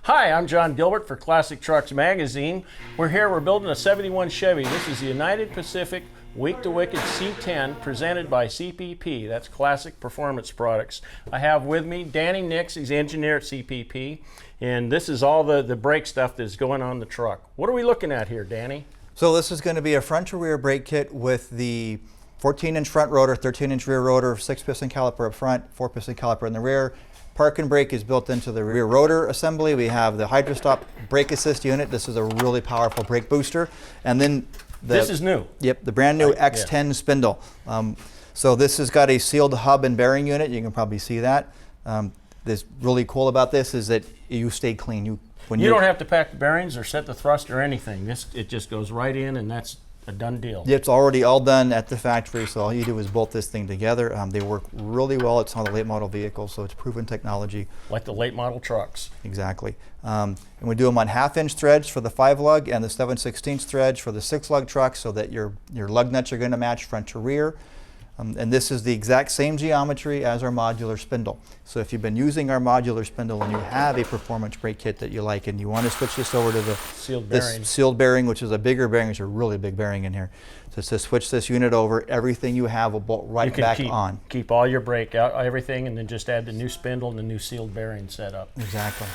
Hi, I'm John Gilbert for Classic Trucks Magazine. We're building a 71 Chevy. This is the United Pacific Week to Wicked C10 presented by CPP. That's Classic Performance Products. I have with me Danny Nix, he's engineer at CPP, and this is all the brake stuff that's going on the truck. What are we looking at here, Danny? So this is going to be a front to rear brake kit with the 14-inch front rotor, 13-inch rear rotor, 6-piston caliper up front, 4-piston caliper in the rear. Park and brake is built into the rear rotor assembly. We have the Hydrastop brake assist unit. This is a really powerful brake booster. And then this is new. Yep, the brand new X10 spindle. So this has got a sealed hub and bearing unit. You can probably see that. What's really cool about this is that you stay clean. You don't have to pack the bearings or set the thrust or anything. It just goes right in, and that's a done deal. It's already all done at the factory, so all you do is bolt this thing together. They work really well. It's on a late model vehicle, so it's proven technology. Like the late model trucks. Exactly. And we do them on 1/2-inch threads for the 5-lug and the 7/16 threads for the 6-lug truck, so that your lug nuts are going to match front to rear. And this is the exact same geometry as our modular spindle. So if you've been using our modular spindle and you have a performance brake kit that you like and you want to switch this over to the sealed bearing, which is a bigger bearing, it's a really big bearing in here. So to switch this unit over, everything you have will bolt right back on. Keep all your brake out, everything, and then just add the new spindle and the new sealed bearing setup. Exactly.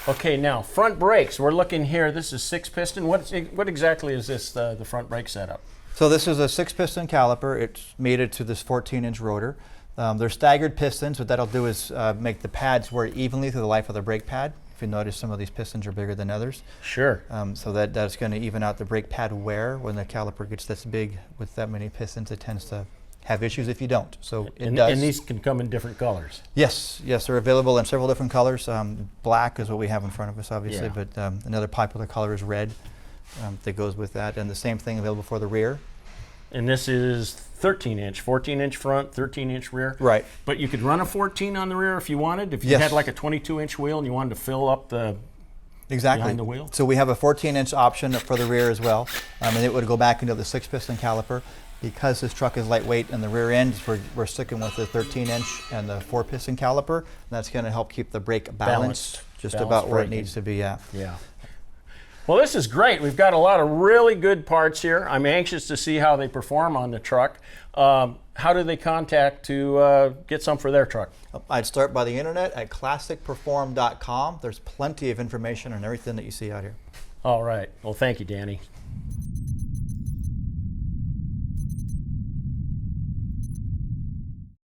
Okay, now front brakes. We're looking here. This is 6-piston. What exactly is this, the front brake setup? So this is a 6-piston caliper. It's mated to this 14-inch rotor. They're staggered pistons. What that'll do is make the pads wear evenly through the life of the brake pad. If you notice, some of these pistons are bigger than others. Sure. So that's going to even out the brake pad wear. When the caliper gets this big with that many pistons, it tends to have issues if you don't. So it does. And these can come in different colors. Yes, they're available in several different colors. Black is what we have in front of us, obviously, Yeah. but another popular color is red. That goes with that, and the same thing available for the rear. And this is 13-inch, 14-inch front, 13-inch rear. Right. But you could run a 14 on the rear if you wanted. If you had like a 22-inch wheel and you wanted to fill up the behind the wheel. So we have a 14-inch option for the rear as well, and it would go back into the 6-piston caliper. Because this truck is lightweight in the rear end, we're sticking with the 13-inch and the 4-piston caliper. And that's going to help keep the brake balanced about where it needs to be at. Yeah. Well, this is great. We've got a lot of really good parts here. I'm anxious to see how they perform on the truck. How do they contact to get some for their truck? I'd start by the internet at ClassicPerform.com. There's plenty of information on everything that you see out here. All right. Well, thank you, Danny.